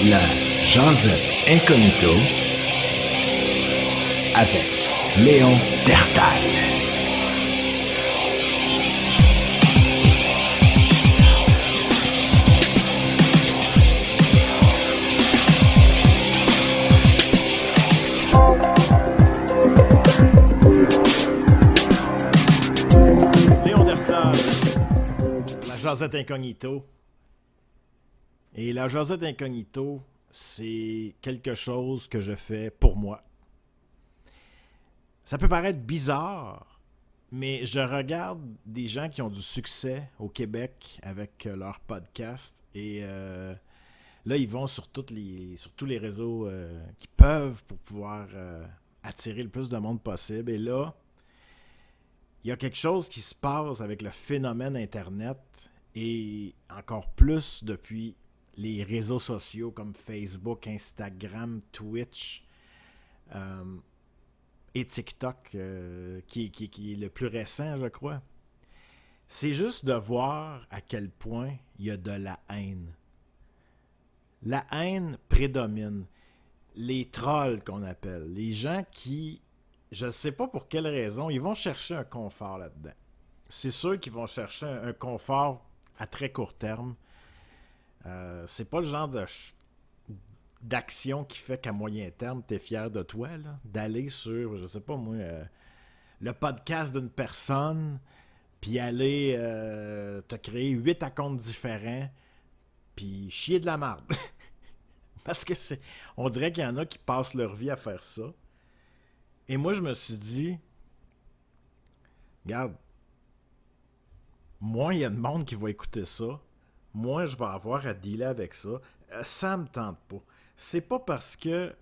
La Jazette Incognito avec Léon Dertal. Léon Dertal, la Jazette Incognito. Et la Jazette Incognito, c'est quelque chose que je fais pour moi. Ça peut paraître bizarre, mais je regarde des gens qui ont du succès au Québec avec leur podcast et là, ils vont sur tous les réseaux qu'ils peuvent pour pouvoir attirer le plus de monde possible. Et là, il y a quelque chose qui se passe avec le phénomène Internet et encore plus depuis les réseaux sociaux comme Facebook, Instagram, Twitch et TikTok, qui est le plus récent, je crois. C'est juste de voir à quel point il y a de la haine. La haine prédomine. Les trolls qu'on appelle, les gens qui, je ne sais pas pour quelle raison, ils vont chercher un confort là-dedans. C'est sûr qu'ils vont chercher un confort à très court terme. C'est pas le genre d'action qui fait qu'à moyen terme, tu es fier de toi, là, d'aller sur, je sais pas moi, le podcast d'une personne, puis aller te créer 8 comptes différents, puis chier de la merde. Parce que on dirait qu'il y en a qui passent leur vie à faire ça. Et moi, je me suis dit, regarde, moins il y a de monde qui va écouter ça, moins je vais avoir à dealer avec ça. Ça me tente pas. C'est pas parce que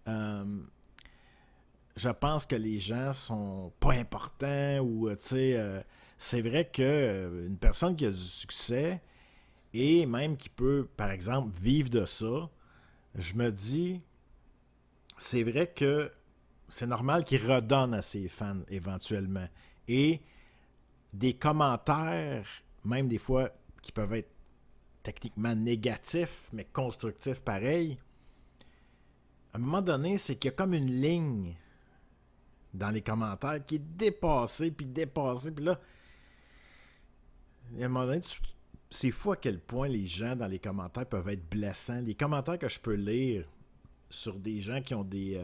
je pense que les gens sont pas importants ou, tu sais, c'est vrai que une personne qui a du succès et même qui peut, par exemple, vivre de ça, je me dis, c'est vrai que c'est normal qu'il redonne à ses fans éventuellement. Et des commentaires, même des fois qui peuvent être techniquement négatifs, mais constructifs pareil, à un moment donné, c'est qu'il y a comme une ligne dans les commentaires qui est dépassée, puis là, à un moment donné, c'est fou à quel point les gens dans les commentaires peuvent être blessants. Les commentaires que je peux lire sur des gens qui ont des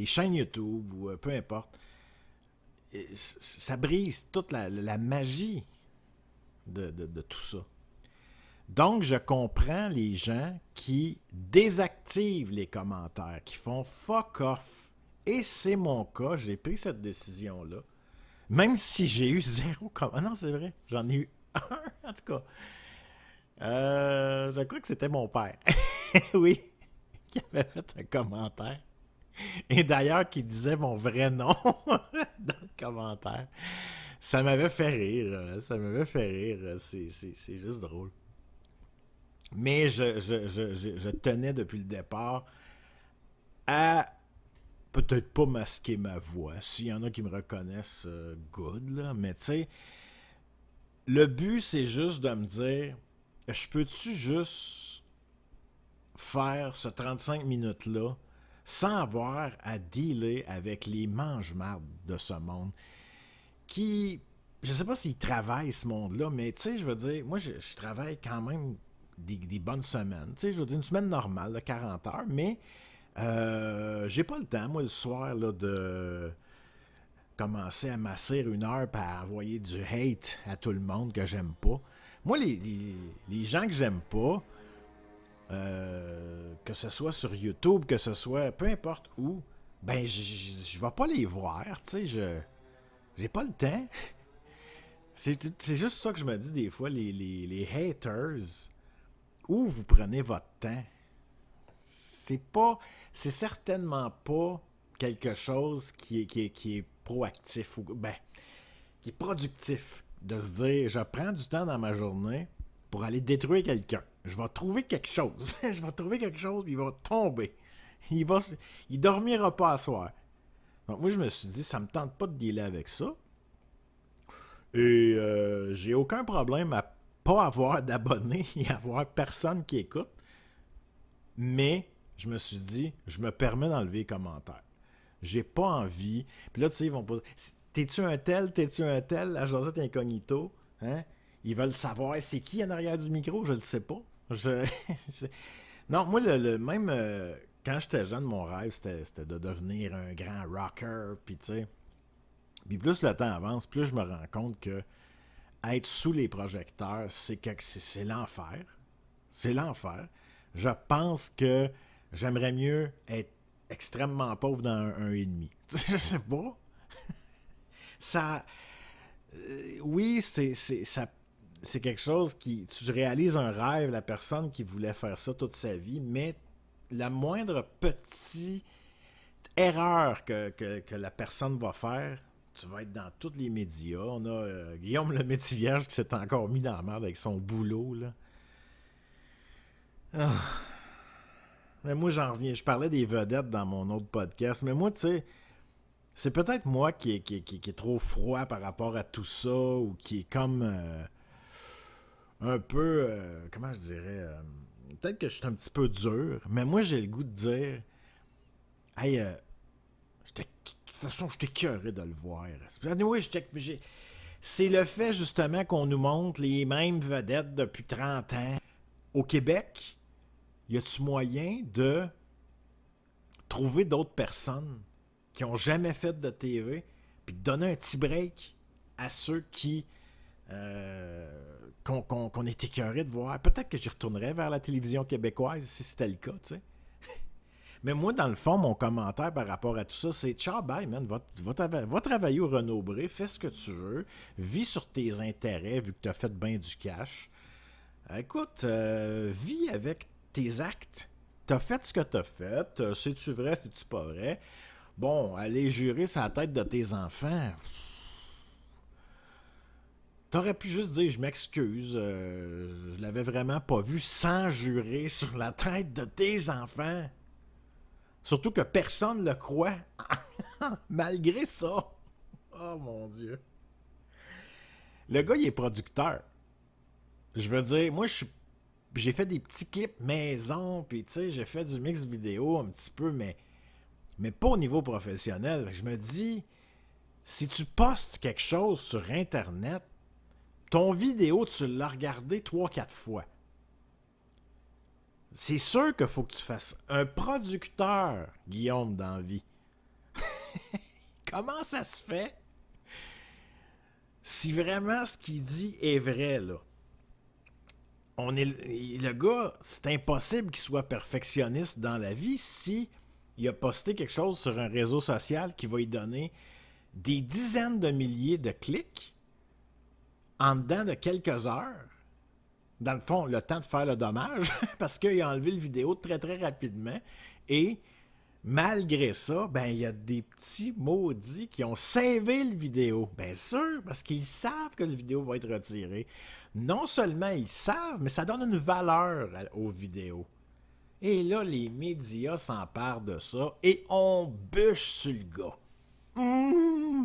chaînes YouTube ou peu importe, ça brise toute la magie de tout ça. Donc, je comprends les gens qui désactivent les commentaires, qui font fuck off. Et c'est mon cas, j'ai pris cette décision-là. Même si j'ai eu 0 commentaire. Ah non, c'est vrai, j'en ai eu un, en tout cas. Je crois que c'était mon père. Oui, qui avait fait un commentaire. Et d'ailleurs, qui disait mon vrai nom dans le commentaire. Ça m'avait fait rire. C'est juste drôle. Mais je tenais depuis le départ à peut-être pas masquer ma voix. S'il y en a qui me reconnaissent, good, là. Mais tu sais, le but, c'est juste de me dire, je peux-tu juste faire ce 35 minutes-là sans avoir à dealer avec les mange-mardes de ce monde qui, je sais pas s'ils travaillent ce monde-là, mais tu sais, je veux dire, moi, je travaille quand même des bonnes semaines. Tu sais, je veux dire, une semaine normale, de 40 heures, mais j'ai pas le temps, moi, le soir, là, de commencer à m'asseoir 1 heure et à envoyer du hate à tout le monde que j'aime pas. Moi, les gens que j'aime pas, que ce soit sur YouTube, que ce soit peu importe où, ben, je vais pas les voir, tu sais, j'ai pas le temps. C'est juste ça que je me dis des fois, les haters, où vous prenez votre temps. C'est certainement pas quelque chose qui est proactif, ou ben, qui est productif, de se dire, je prends du temps dans ma journée pour aller détruire quelqu'un. Je vais trouver quelque chose. Je vais trouver quelque chose, puis il va tomber. Il dormira pas à soir. Donc moi, je me suis dit, ça me tente pas de dealer avec ça. Et j'ai aucun problème à pas avoir d'abonnés et avoir personne qui écoute. Mais je me suis dit, je me permets d'enlever les commentaires. J'ai pas envie. Puis là, tu sais, ils vont poser, t'es-tu un tel, à Josette Incognito? Hein? Ils veulent savoir c'est qui en arrière du micro, je le sais pas. Non, moi, même quand j'étais jeune, mon rêve, c'était de devenir un grand rocker. Puis, tu sais, puis plus le temps avance, plus je me rends compte que être sous les projecteurs, c'est l'enfer. C'est l'enfer. Je pense que j'aimerais mieux être extrêmement pauvre dans un et demi. Je sais pas. Ça. Oui, c'est quelque chose qui. Tu réalises un rêve, la personne qui voulait faire ça toute sa vie, mais la moindre petite erreur que la personne va faire, tu vas être dans tous les médias. On a Guillaume le Métivierge qui s'est encore mis dans la merde avec son boulot, là. Ah. Mais moi, j'en reviens. Je parlais des vedettes dans mon autre podcast. Mais moi, tu sais, c'est peut-être moi qui est trop froid par rapport à tout ça ou qui est comme un peu, comment je dirais, peut-être que je suis un petit peu dur. Mais moi, j'ai le goût de dire, hey, de toute façon, j'étais écœuré de le voir. Anyway, c'est le fait justement qu'on nous montre les mêmes vedettes depuis 30 ans. Au Québec, y a-tu moyen de trouver d'autres personnes qui ont jamais fait de TV puis de donner un petit break à ceux qu'on est écœurés de voir? Peut-être que j'y retournerais vers la télévision québécoise si c'était le cas, tu sais. Mais moi, dans le fond, mon commentaire par rapport à tout ça, c'est ciao, bye, man. Va travailler au Renaud-Bré, fais ce que tu veux, vis sur tes intérêts vu que tu as fait bien du cash. Écoute, vis avec tes actes. T'as fait ce que t'as fait. C'est-tu vrai, c'est-tu pas vrai? Bon, aller jurer sur la tête de tes enfants. T'aurais pu juste dire je m'excuse, je l'avais vraiment pas vu sans jurer sur la tête de tes enfants. Surtout que personne le croit. Malgré ça. Oh mon Dieu. Le gars, il est producteur. Je veux dire, moi, j'ai fait des petits clips maison, puis tu sais, j'ai fait du mix vidéo un petit peu, mais pas au niveau professionnel. Je me dis, si tu postes quelque chose sur Internet, ton vidéo, tu l'as regardé 3-4 fois. C'est sûr qu'il faut que tu fasses un producteur, Guillaume, dans la vie. Comment ça se fait? Si vraiment ce qu'il dit est vrai, là. Le gars, c'est impossible qu'il soit perfectionniste dans la vie si il a posté quelque chose sur un réseau social qui va lui donner des dizaines de milliers de clics en dedans de quelques heures. Dans le fond, le temps de faire le dommage, parce qu'il a enlevé le vidéo très très rapidement. Et malgré ça, ben il y a des petits maudits qui ont savé le vidéo. Bien sûr, parce qu'ils savent que le vidéo va être retiré. Non seulement ils savent, mais ça donne une valeur aux vidéos. Et là, les médias s'emparent de ça et on bûche sur le gars.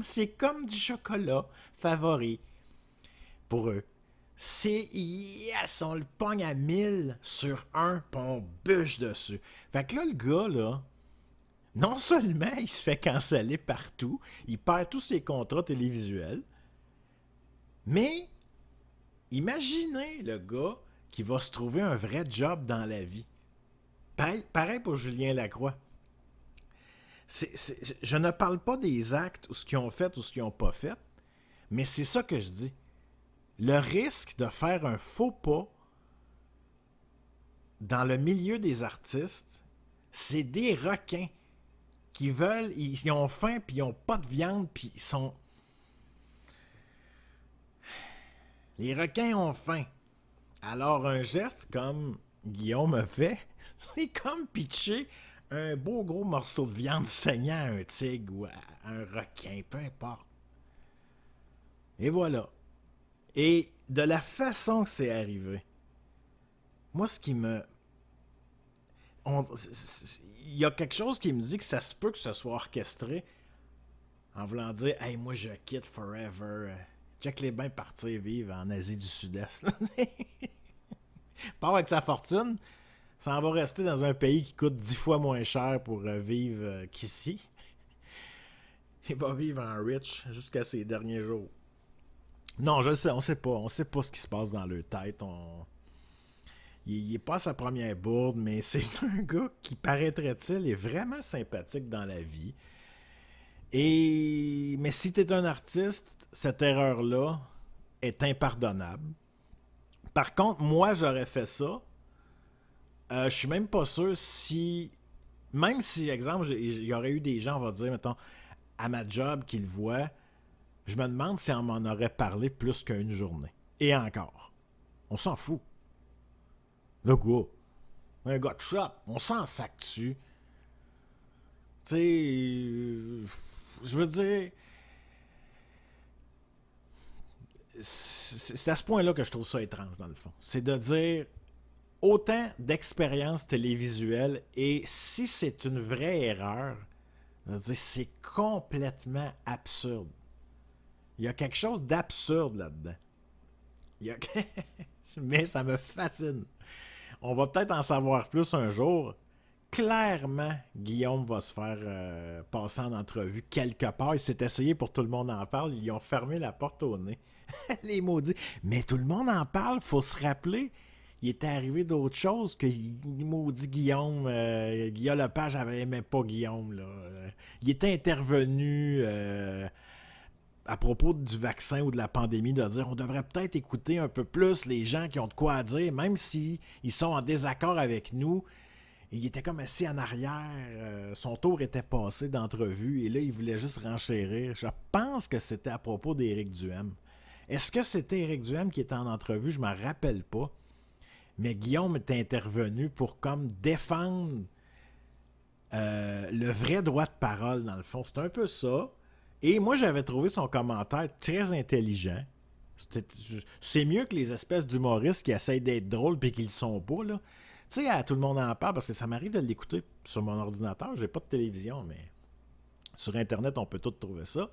C'est comme du chocolat favori pour eux. C'est yes, on le pogne à 1000 sur un, pis on bûche dessus. Fait que là, le gars, là, non seulement il se fait canceller partout, il perd tous ses contrats télévisuels, mais imaginez le gars qui va se trouver un vrai job dans la vie. Pareil pour Julien Lacroix. Je ne parle pas des actes ou ce qu'ils ont fait ou ce qu'ils n'ont pas fait, mais c'est ça que je dis. Le risque de faire un faux pas dans le milieu des artistes, c'est des requins qui veulent, ils ont faim, puis ils n'ont pas de viande, puis ils sont... Les requins ont faim. Alors un geste comme Guillaume a fait, c'est comme pitcher un beau gros morceau de viande saignant à un tigre ou à un requin, peu importe. Et voilà. Et de la façon que c'est arrivé, moi, ce qui me... Il y a quelque chose qui me dit que ça se peut que ce soit orchestré en voulant dire « Hey, moi, je quitte forever. Check-les bien partir vivre en Asie du Sud-Est. Part avec sa fortune, ça en va rester dans un pays qui coûte 10 fois moins cher pour vivre qu'ici. Il va vivre en rich jusqu'à ses derniers jours. Non, je le sais, on sait pas. On sait pas ce qui se passe dans leur tête. Il est pas à sa première bourde, mais c'est un gars qui, paraîtrait-il, est vraiment sympathique dans la vie. Mais si t'es un artiste, cette erreur-là est impardonnable. Par contre, moi, j'aurais fait ça. Je suis même pas sûr si... Même si, exemple, il y aurait eu des gens, on va dire, mettons, à ma job qui le voient, je me demande si on m'en aurait parlé plus qu'une journée. Et encore. On s'en fout. Le gars. Un gars de shop. On s'en sac dessus. Tu sais... Je veux dire... C'est à ce point-là que je trouve ça étrange, dans le fond. C'est de dire autant d'expériences télévisuelles et si c'est une vraie erreur, de dire c'est complètement absurde. Il y a quelque chose d'absurde là-dedans. Il y a... Mais ça me fascine. On va peut-être en savoir plus un jour. Clairement, Guillaume va se faire passer en entrevue quelque part. Il s'est essayé pour Tout le monde en parle. Ils ont fermé la porte au nez. Les maudits. Mais tout le monde en parle. Faut se rappeler. Il était arrivé d'autres choses que maudit Guillaume. Guillaume Lepage n'aimait pas Guillaume. Là. Il était intervenu à propos du vaccin ou de la pandémie de dire on devrait peut-être écouter un peu plus les gens qui ont de quoi à dire, même s'ils sont en désaccord avec nous. Il était comme assis en arrière. Son tour était passé d'entrevue et là, il voulait juste renchérir. Je pense que c'était à propos d'Éric Duhem. Est-ce que c'était Éric Duhem qui était en entrevue? Je ne m'en rappelle pas. Mais Guillaume était intervenu pour comme défendre le vrai droit de parole, dans le fond. C'est un peu ça. Et moi, j'avais trouvé son commentaire très intelligent. C'est mieux que les espèces d'humoristes qui essayent d'être drôles et qui le sont pas, là. Tu sais, à Tout le monde en parle, parce que ça m'arrive de l'écouter sur mon ordinateur. J'ai pas de télévision, mais sur Internet, on peut tout trouver ça.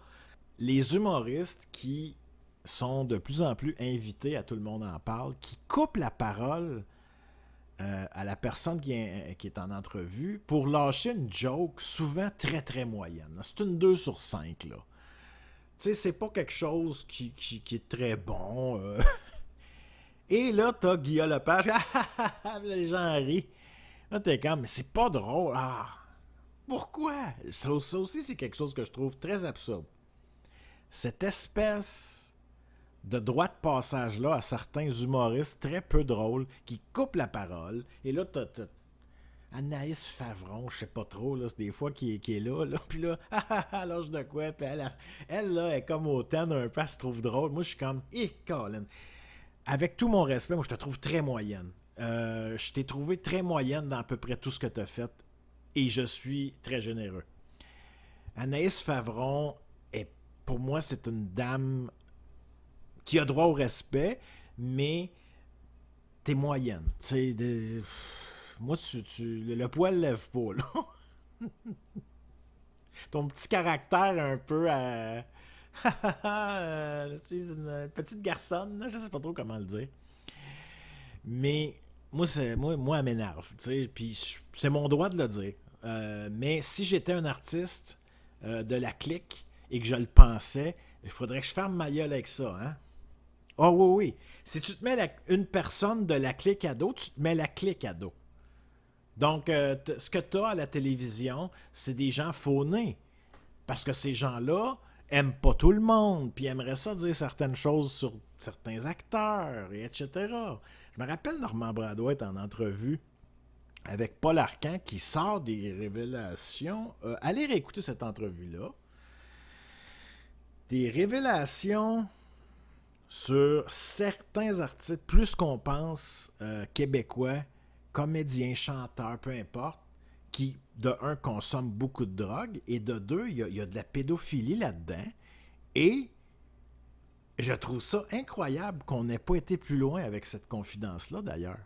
Les humoristes qui sont de plus en plus invités à Tout le monde en parle, qui coupent la parole à la personne qui est en entrevue pour lâcher une joke souvent très très moyenne. C'est une 2 sur 5, là. Tu sais, c'est pas quelque chose qui est très bon. Et là, t'as Guillaume Lepage. Les gens rient. Là, t'es comme, mais c'est pas drôle. Ah, pourquoi? Ça aussi, c'est quelque chose que je trouve très absurde. Cette espèce de droit de passage-là à certains humoristes très peu drôles qui coupent la parole. Et là, t'as Anaïs Favron, je sais pas trop, là, c'est des fois qui est là. Puis là, lâche de quoi? Puis elle, là, est comme hautaine un peu, elle se trouve drôle. Moi, je suis comme, Colin. Avec tout mon respect, moi, je te trouve très moyenne. Je t'ai trouvé très moyenne dans à peu près tout ce que tu as fait. Et je suis très généreux. Anaïs Favron, pour moi, c'est une dame qui a droit au respect, mais t'es moyenne. Tu sais, moi, le poil lève pas, là. Ton petit caractère un peu à... je suis une petite garçonne, je sais pas trop comment le dire. Mais moi, elle m'énerve, tu sais, puis c'est mon droit de le dire. Mais si j'étais un artiste de la clique et que je le pensais, il faudrait que je ferme ma gueule avec ça, hein? Ah oui. Si tu te mets une personne de la clique à dos, tu te mets la clique à dos. Donc, ce que tu as à la télévision, c'est des gens faunés. Parce que ces gens-là aiment pas tout le monde, puis aimeraient ça dire certaines choses sur certains acteurs, et etc. Je me rappelle Normand Bradois en entrevue avec Paul Arcand qui sort des révélations. Allez réécouter cette entrevue-là. Des révélations sur certains artistes, plus qu'on pense, québécois, comédiens, chanteurs, peu importe, qui, de un, consomment beaucoup de drogue, et de deux, il y a de la pédophilie là-dedans. Et je trouve ça incroyable qu'on n'ait pas été plus loin avec cette confidence-là, d'ailleurs.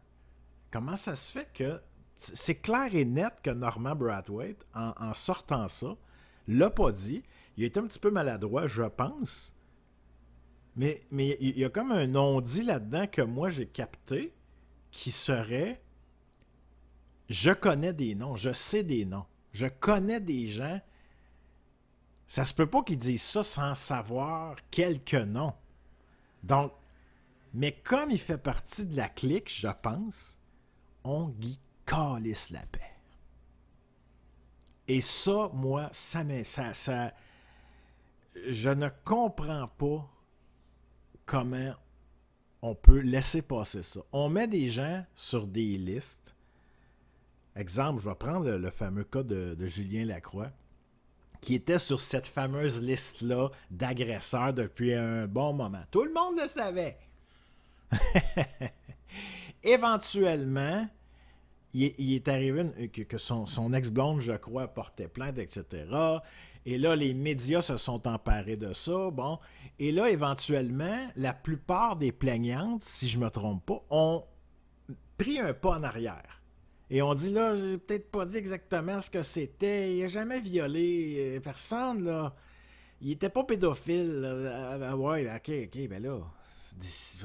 Comment ça se fait que... C'est clair et net que Normand Brathwaite, en sortant ça, l'a pas dit. Il a été un petit peu maladroit, je pense. Mais il y a comme un non-dit là-dedans que moi j'ai capté qui serait je connais des noms, je sais des noms, je connais des gens. Ça se peut pas qu'ils disent ça sans savoir quelques noms. Donc, mais comme il fait partie de la clique, je pense, on y calisse la paix. Et ça, moi, je ne comprends pas comment on peut laisser passer ça. On met des gens sur des listes. Exemple, je vais prendre le fameux cas de Julien Lacroix, qui était sur cette fameuse liste-là d'agresseurs depuis un bon moment. Tout le monde le savait. Éventuellement, il est arrivé que son ex-blonde, je crois, portait plainte, etc. Et là, les médias se sont emparés de ça. Bon. Et là, éventuellement, la plupart des plaignantes, si je ne me trompe pas, ont pris un pas en arrière. Et on dit là, j'ai peut-être pas dit exactement ce que c'était. Il n'a jamais violé personne, là. Il était pas pédophile. Ouais, ok, ben là.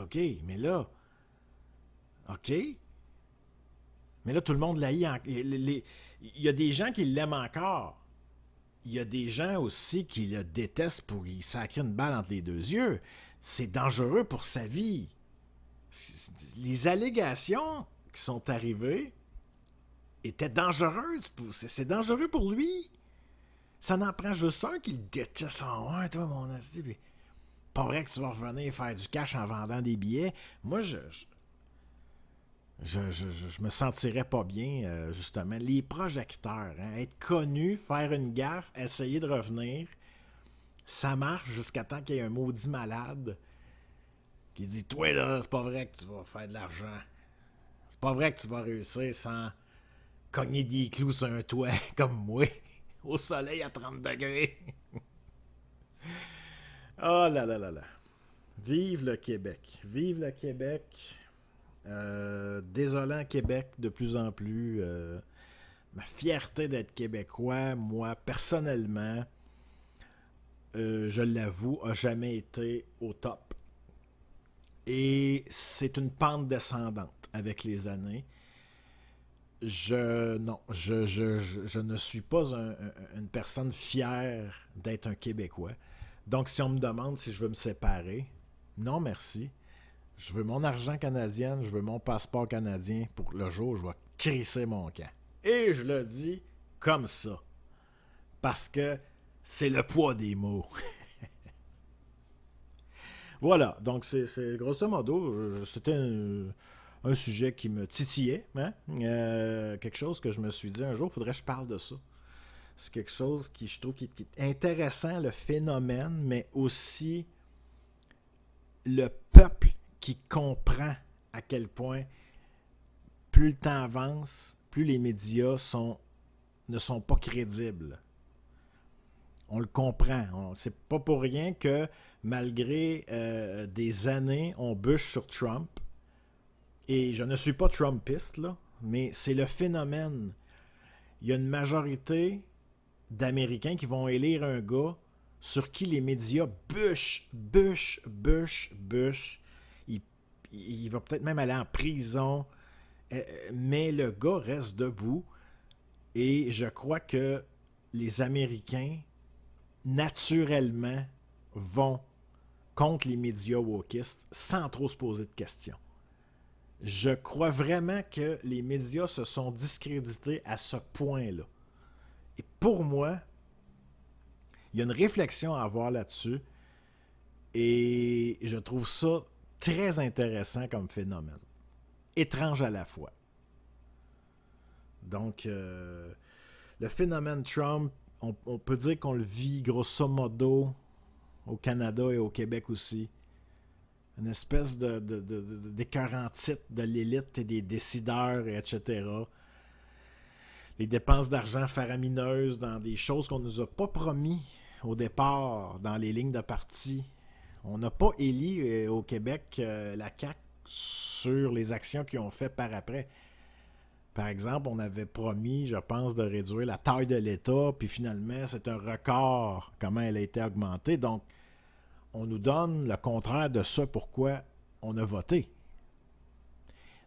Ok, mais là. Ok. Mais là, tout le monde l'haït. Il y a des gens qui l'aiment encore. Il y a des gens aussi qui le détestent pour y sacrer une balle entre les deux yeux. C'est dangereux pour sa vie. Les allégations qui sont arrivées étaient dangereuses. C'est dangereux pour lui. Ça n'en prend juste un qui le déteste. Ouais, toi, mon asti. Pas vrai que tu vas revenir faire du cash en vendant des billets. Moi, je me sentirais pas bien, justement. Les projecteurs, hein, être connu, faire une gaffe, essayer de revenir, ça marche jusqu'à temps qu'il y ait un maudit malade qui dit « Toi, là, c'est pas vrai que tu vas faire de l'argent. C'est pas vrai que tu vas réussir sans cogner des clous sur un toit comme moi, au soleil à 30 degrés. » Oh là là là là. Vive le Québec. Vive le Québec. Désolant Québec de plus en plus. Ma fierté d'être québécois, moi, personnellement, je l'avoue, a jamais été au top. Et c'est une pente descendante avec les années. Je ne suis pas une personne fière d'être un Québécois. Donc, si on me demande si je veux me séparer, non merci. Je veux mon argent canadien, je veux mon passeport canadien pour le jour où je vais crisser mon camp. Et je le dis comme ça. Parce que c'est le poids des mots. Voilà, donc c'est grosso modo, c'était un sujet qui me titillait. Hein? Quelque chose que je me suis dit un jour, il faudrait que je parle de ça. C'est quelque chose qui, je trouve, qui est intéressant, le phénomène, mais aussi le peuple qui comprend à quel point plus le temps avance, plus les médias ne sont pas crédibles. On le comprend. C'est pas pour rien que malgré des années, on bûche sur Trump. Et je ne suis pas Trumpiste, là, mais c'est le phénomène. Il y a une majorité d'Américains qui vont élire un gars sur qui les médias bûchent. Il va peut-être même aller en prison, mais le gars reste debout. Et je crois que les Américains, naturellement, vont contre les médias wokistes sans trop se poser de questions. Je crois vraiment que les médias se sont discrédités à ce point-là. Et pour moi, il y a une réflexion à avoir là-dessus. Et je trouve ça très intéressant comme phénomène. Étrange à la fois. Donc, le phénomène Trump, on peut dire qu'on le vit grosso modo au Canada et au Québec aussi. Une espèce d'écœurant titre de l'élite et des décideurs, etc. Les dépenses d'argent faramineuses dans des choses qu'on ne nous a pas promis au départ dans les lignes de parti. On n'a pas élu au Québec la CAQ sur les actions qu'ils ont fait par après. Par exemple, on avait promis, je pense, de réduire la taille de l'État, puis finalement, c'est un record comment elle a été augmentée. Donc, on nous donne le contraire de ce pourquoi on a voté.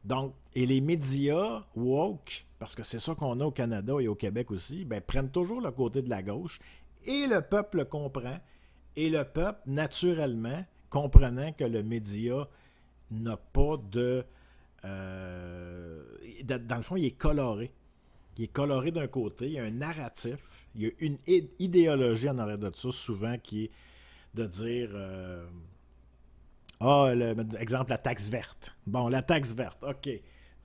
Donc, et les médias woke, parce que c'est ça qu'on a au Canada et au Québec aussi, ben, prennent toujours le côté de la gauche, et le peuple le comprend, et le peuple, naturellement, comprenant que le média n'a pas de... dans le fond, il est coloré. Il est coloré d'un côté, il y a un narratif, il y a une idéologie en arrière de ça, souvent, qui est de dire... exemple, la taxe verte. Bon, la taxe verte, OK.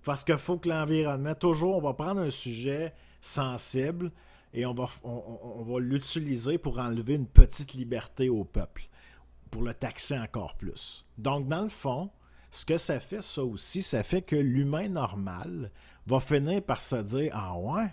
Parce qu'il faut que l'environnement, toujours, on va prendre un sujet sensible et on va l'utiliser pour enlever une petite liberté au peuple, pour le taxer encore plus. Donc, dans le fond, ce que ça fait, ça aussi, ça fait que l'humain normal va finir par se dire « Ah ouais?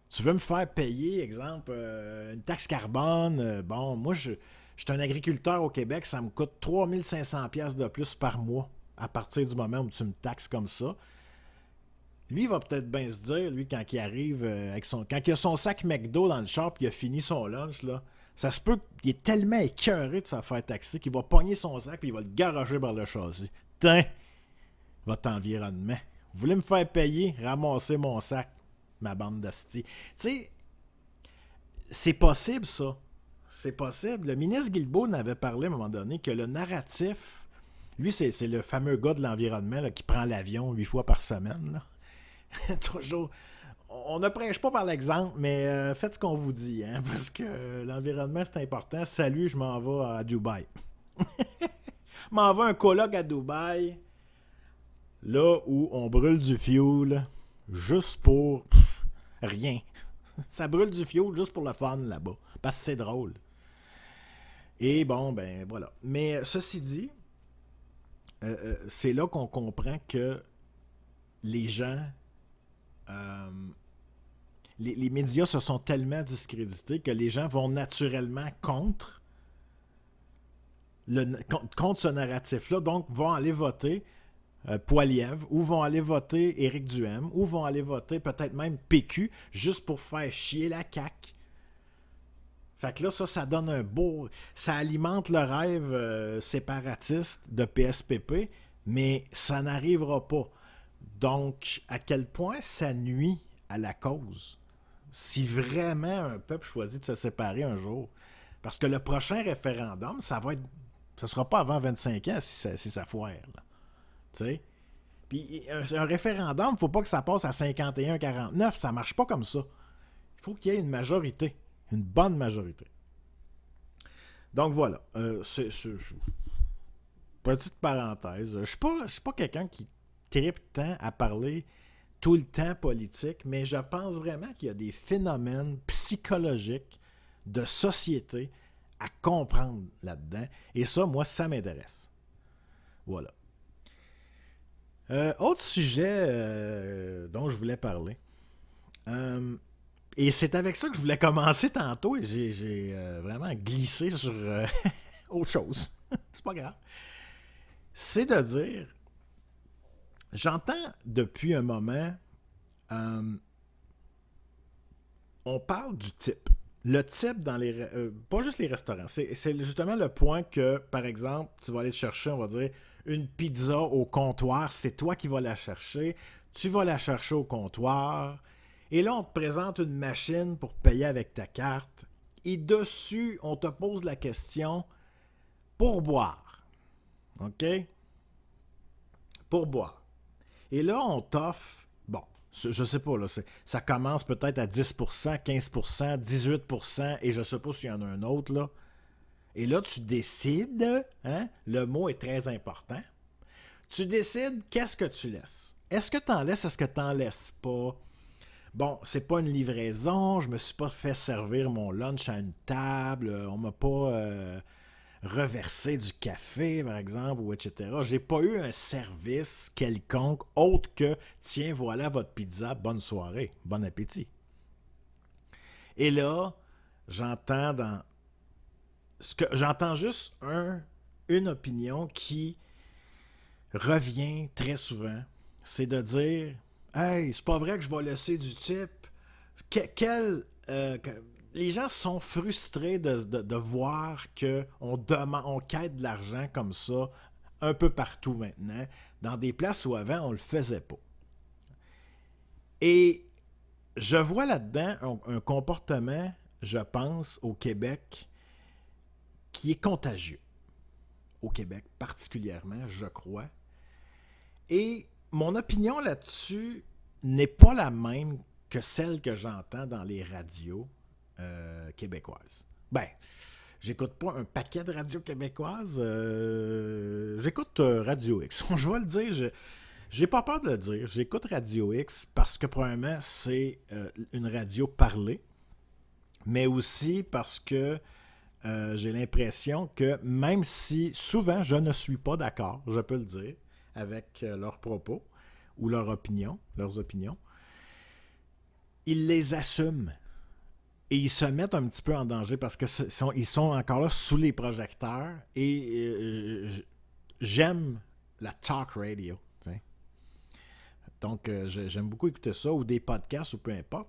Tu veux me faire payer, exemple, une taxe carbone? Bon, moi, je suis un agriculteur au Québec, ça me coûte 3500$ de plus par mois à partir du moment où tu me taxes comme ça. » Lui, il va peut-être bien se dire, lui, quand il arrive quand il a son sac McDo dans le char et il a fini son lunch, là, ça se peut qu'il est tellement écœuré de se faire taxer qu'il va pogner son sac et il va le garager par le châssis. Tiens, votre environnement. Vous voulez me faire payer, ramasser mon sac, ma bande d'astis. Tu sais, c'est possible, ça. C'est possible. Le ministre Guilbeault n'avait parlé à un moment donné que le narratif, lui, c'est le fameux gars de l'environnement là, qui prend l'avion 8 fois par semaine. Là. Toujours. On ne prêche pas par l'exemple, mais faites ce qu'on vous dit, hein, parce que l'environnement, c'est important. Salut, je m'en vais à Dubaï. Je m'en vais à un colloque à Dubaï, là où on brûle du fuel juste pour rien. Ça brûle du fuel juste pour le fun là-bas, parce que c'est drôle. Et bon, ben voilà. Mais ceci dit, c'est là qu'on comprend que les gens... les médias se sont tellement discrédités que les gens vont naturellement contre ce narratif-là, donc vont aller voter Poilievre, ou vont aller voter Éric Duhem, ou vont aller voter peut-être même PQ, juste pour faire chier la CAQ. Fait que là, ça donne un beau... Ça alimente le rêve séparatiste de PSPP, mais ça n'arrivera pas. Donc, à quel point ça nuit à la cause si vraiment un peuple choisit de se séparer un jour? Parce que le prochain référendum, ça sera pas avant 25 ans si ça foire. Là. Tu sais? Puis un référendum, faut pas que ça passe à 51-49. Ça marche pas comme ça. Il faut qu'il y ait une majorité. Une bonne majorité. Donc voilà. Petite parenthèse. Je suis pas quelqu'un qui tripe tant à parler tout le temps politique, mais je pense vraiment qu'il y a des phénomènes psychologiques de société à comprendre là-dedans. Et ça, moi, ça m'intéresse. Voilà. Autre sujet dont je voulais parler. Et c'est avec ça que je voulais commencer tantôt et j'ai vraiment glissé sur autre chose. C'est pas grave. C'est de dire, j'entends depuis un moment, on parle du type. Le type dans les... pas juste les restaurants. C'est justement le point que, par exemple, tu vas aller te chercher, on va dire, une pizza au comptoir. C'est toi qui vas la chercher. Tu vas la chercher au comptoir. Et là, on te présente une machine pour payer avec ta carte. Et dessus, on te pose la question pourboire. OK? Pourboire. Et là, on t'offre... Bon, je sais pas, là, ça commence peut-être à 10%, 15%, 18%, et je sais pas s'il y en a un autre, là. Et là, tu décides, hein, le mot est très important, tu décides qu'est-ce que tu laisses. Est-ce que tu en laisses, est-ce que tu n'en laisses pas? Bon, c'est pas une livraison, je me suis pas fait servir mon lunch à une table, on m'a pas reversé du café, par exemple, ou etc. J'ai pas eu un service quelconque autre que « Tiens, voilà votre pizza, bonne soirée, bon appétit ». Et là, j'entends juste une opinion qui revient très souvent, c'est de dire « Hey, c'est pas vrai que je vais laisser du type. les gens sont frustrés de voir on quête de l'argent comme ça un peu partout maintenant, dans des places où avant on le faisait pas. Et je vois là-dedans un comportement, je pense, au Québec, qui est contagieux. Au Québec particulièrement, je crois. Et mon opinion là-dessus n'est pas la même que celle que j'entends dans les radios québécoises. Ben, j'écoute pas un paquet de radios québécoises. J'écoute Radio X. Je vais le dire, j'ai pas peur de le dire. J'écoute Radio X parce que, premièrement, c'est une radio parlée, mais aussi parce que j'ai l'impression que même si souvent je ne suis pas d'accord, je peux le dire, avec leurs propos ou leurs opinions, ils les assument. Et ils se mettent un petit peu en danger parce qu'ils sont encore là sous les projecteurs. Et j'aime la talk radio. T'sais. Donc, j'aime beaucoup écouter ça, ou des podcasts, ou peu importe.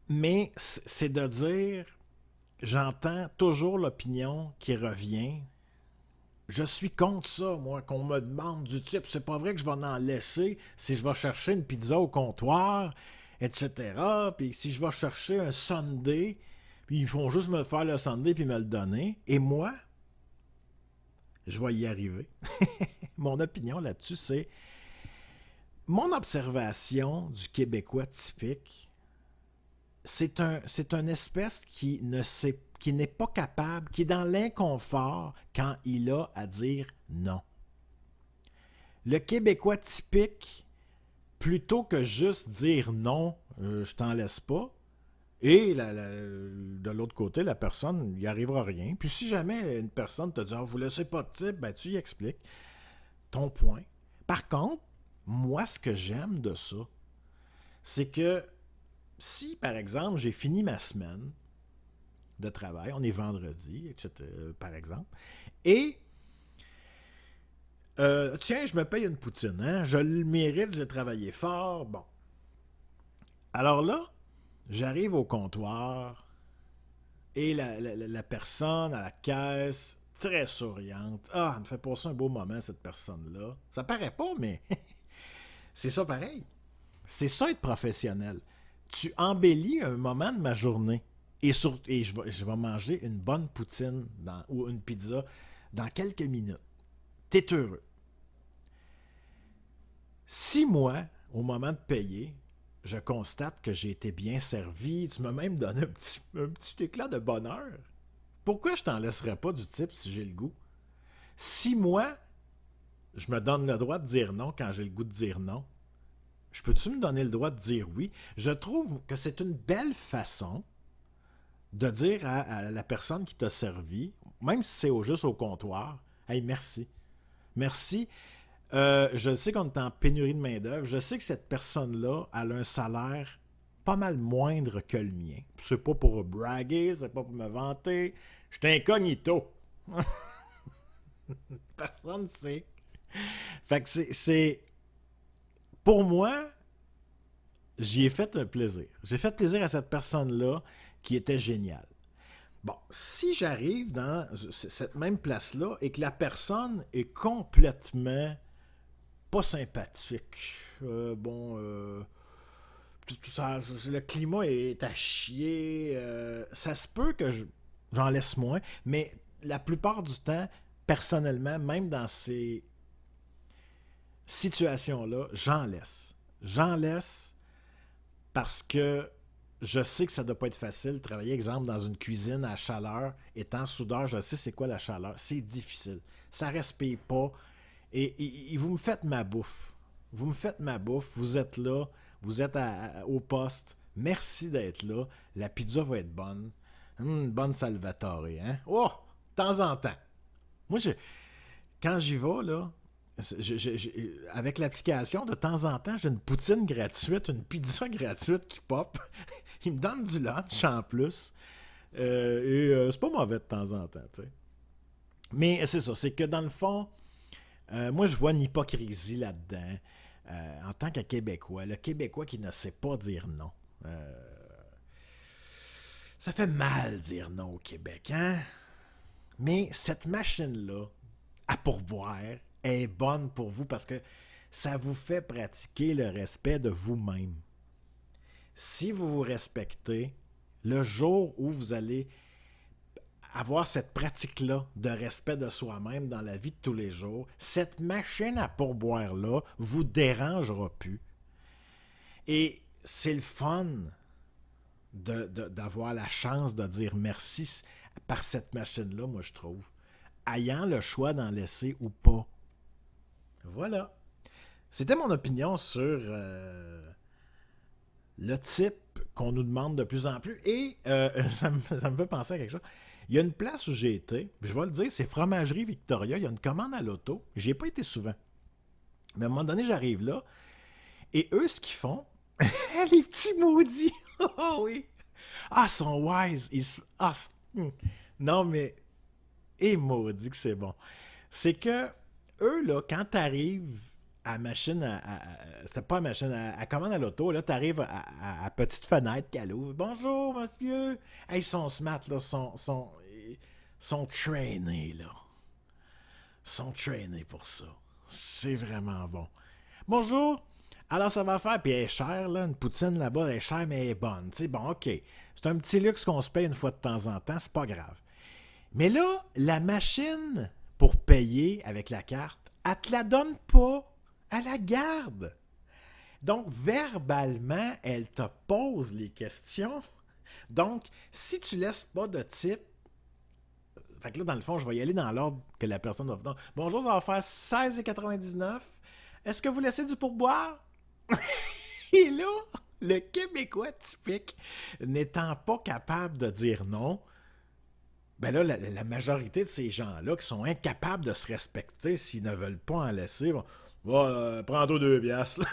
Mais c'est de dire, j'entends toujours l'opinion qui revient. Je suis contre ça, moi, qu'on me demande du type. C'est pas vrai que je vais en laisser si je vais chercher une pizza au comptoir, etc. Puis si je vais chercher un sundae, puis ils font juste me faire le sundae puis me le donner. Et moi, je vais y arriver. Mon opinion là-dessus, c'est mon observation du Québécois typique. C'est une espèce qui n'est pas capable, qui est dans l'inconfort quand il a à dire non. Le Québécois typique, plutôt que juste dire non, je t'en laisse pas, et de l'autre côté, la personne, il n'y arrivera rien. Puis si jamais une personne te dit « vous ne laissez pas de type », ben tu y expliques ton point. Par contre, moi, ce que j'aime de ça, c'est que si, par exemple, j'ai fini ma semaine de travail, on est vendredi, etc., par exemple, et tiens, je me paye une poutine, hein? Je le mérite, j'ai travaillé fort, bon. Alors là, j'arrive au comptoir et la personne à la caisse, très souriante, elle me fait passer un beau moment, cette personne-là. Ça paraît pas, mais c'est ça pareil. C'est ça être professionnel. Tu embellis un moment de ma journée et je vais manger une bonne poutine ou une pizza dans quelques minutes. T'es heureux. Si moi, au moment de payer, je constate que j'ai été bien servi, tu m'as même donné un petit éclat de bonheur, pourquoi je t'en laisserais pas du type si j'ai le goût? Si moi, je me donne le droit de dire non quand j'ai le goût de dire non, je peux-tu me donner le droit de dire oui? Je trouve que c'est une belle façon de dire à la personne qui t'a servi, même si c'est juste au comptoir, « Hey, merci. Merci. Je sais qu'on est en pénurie de main-d'œuvre. Je sais que cette personne-là a un salaire pas mal moindre que le mien. C'est pas pour braguer, c'est pas pour me vanter. Je suis incognito. Personne ne sait. Fait que c'est... Pour moi, j'y ai fait un plaisir. J'ai fait plaisir à cette personne-là qui était géniale. Bon, si j'arrive dans cette même place-là et que la personne est complètement pas sympathique, tout ça, le climat est à chier, ça se peut que j'en laisse moins, mais la plupart du temps, personnellement, même dans ces situations-là, j'en laisse. J'en laisse parce que je sais que ça ne doit pas être facile de travailler, exemple, dans une cuisine à chaleur. Étant soudeur, je sais c'est quoi la chaleur. C'est difficile. Ça respire pas. Et vous me faites ma bouffe. Vous me faites ma bouffe. Vous êtes là. Vous êtes au poste. Merci d'être là. La pizza va être bonne. Une bonne Salvatore, hein? Oh! De temps en temps. Moi, quand j'y vais, là, avec l'application, de temps en temps, j'ai une poutine gratuite, une pizza gratuite qui pop. Ils me donnent du lunch en plus. C'est pas mauvais de temps en temps, tu sais. Mais c'est ça, c'est que dans le fond, moi je vois une hypocrisie là-dedans. En tant que Québécois, le Québécois qui ne sait pas dire non. Ça fait mal dire non au Québec, hein? Mais cette machine-là, à pourboire, est bonne pour vous parce que ça vous fait pratiquer le respect de vous-même. Si vous vous respectez, le jour où vous allez avoir cette pratique-là de respect de soi-même dans la vie de tous les jours, cette machine à pourboire-là vous dérangera plus. Et c'est le fun d'avoir la chance de dire merci par cette machine-là, moi je trouve. Ayant le choix d'en laisser ou pas. Voilà. C'était mon opinion sur le type qu'on nous demande de plus en plus. Et ça me fait penser à quelque chose. Il y a une place où j'ai été, je vais le dire, c'est Fromagerie Victoria. Il y a une commande à l'auto. J'y ai pas été souvent. Mais à un moment donné, j'arrive là. Et eux, ce qu'ils font, les petits maudits. Oh oui. Ah, ils sont wise. Non, mais. Et maudit que c'est bon. C'est que eux, là, quand t'arrives à machine c'est pas à machine, à commande à l'auto, là, t'arrives à petite fenêtre qu'elle ouvre. Bonjour, monsieur. Hey, ils sont smart, là. Sont trainés, là. Sont trainés pour ça. C'est vraiment bon. Bonjour. Alors, ça va faire, puis elle est chère, là. Une poutine là-bas, elle est chère, mais elle est bonne. Tu sais, bon, OK. C'est un petit luxe qu'on se paye une fois de temps en temps, c'est pas grave. Mais là, la machine pour payer avec la carte, elle te la donne pas. Elle la garde. Donc, verbalement, elle te pose les questions. Donc, si tu laisses pas de type, fait que là, dans le fond, je vais y aller dans l'ordre que la personne va faire. Bonjour, ça va faire 16,99. Est-ce que vous laissez du pourboire? Et là, le Québécois typique, n'étant pas capable de dire non, ben là, la majorité de ces gens-là qui sont incapables de se respecter s'ils ne veulent pas en laisser, vont prends-toi 2 piastres.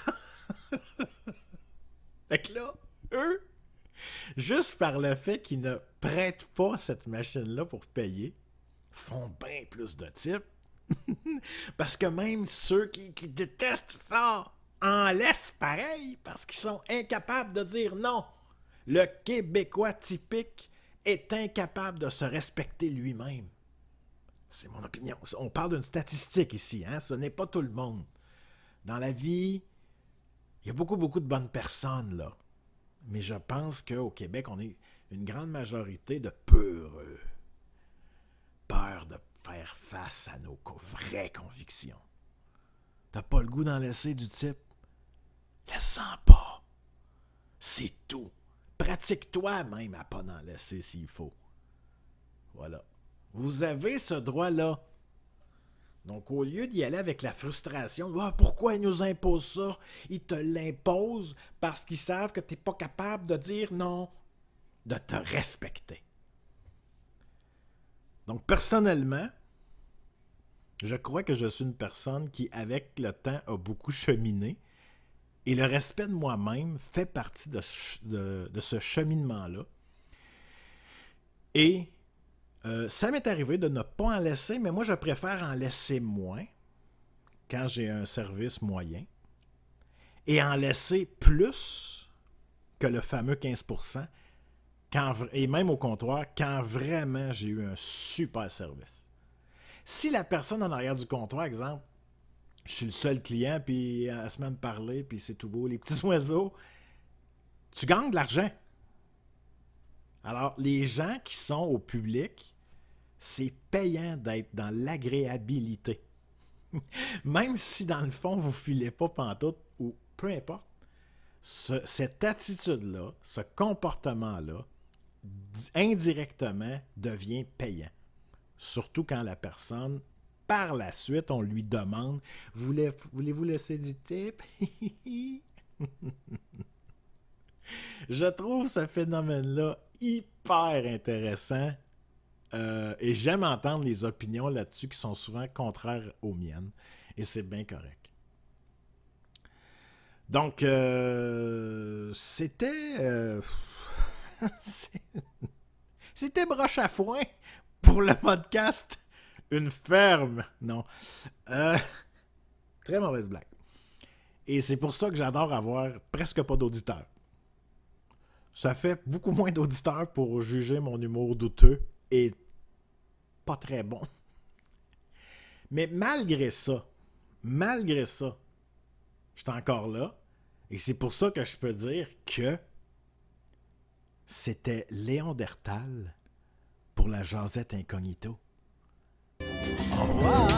Fait que là, eux, juste par le fait qu'ils ne prêtent pas cette machine-là pour payer, font bien plus de types. Parce que même ceux qui détestent ça en laissent pareil parce qu'ils sont incapables de dire non. Le Québécois typique est incapable de se respecter lui-même. C'est mon opinion. On parle d'une statistique ici, hein? Ce n'est pas tout le monde. Dans la vie, il y a beaucoup, beaucoup de bonnes personnes, là. Mais je pense qu'au Québec, on est une grande majorité de peureux. Peur de faire face à nos vraies convictions. T'as pas le goût d'en laisser du type? Laisse-en pas. C'est tout. Pratique-toi même à pas en laisser s'il faut. Voilà. Vous avez ce droit-là. Donc, au lieu d'y aller avec la frustration, pourquoi ils nous imposent ça? Ils te l'imposent parce qu'ils savent que tu n'es pas capable de dire non, de te respecter. Donc, personnellement, je crois que je suis une personne qui, avec le temps, a beaucoup cheminé. Et le respect de moi-même fait partie de ce cheminement-là. Et ça m'est arrivé de ne pas en laisser, mais moi, je préfère en laisser moins quand j'ai un service moyen et en laisser plus que le fameux 15%, et même au comptoir, quand vraiment j'ai eu un super service. Si la personne en arrière du comptoir, exemple, je suis le seul client, puis elle se met à me parler, puis c'est tout beau, les petits oiseaux, tu gagnes de l'argent. Alors, les gens qui sont au public, c'est payant d'être dans l'agréabilité. Même si dans le fond, vous ne filez pas pantoute, ou peu importe, cette attitude-là, ce comportement-là, indirectement, devient payant. Surtout quand la personne, par la suite, on lui demande « Voulez-vous laisser du type? » Je trouve ce phénomène-là hyper intéressant et j'aime entendre les opinions là-dessus qui sont souvent contraires aux miennes et c'est bien correct. Donc, c'était... c'était broche à foin pour le podcast. Une ferme. Non. Très mauvaise blague. Et c'est pour ça que j'adore avoir presque pas d'auditeurs. Ça fait beaucoup moins d'auditeurs pour juger mon humour douteux et pas très bon. Mais malgré ça, je suis encore là. Et c'est pour ça que je peux dire que c'était Léon Dertal pour la Jazette Incognito. Au revoir!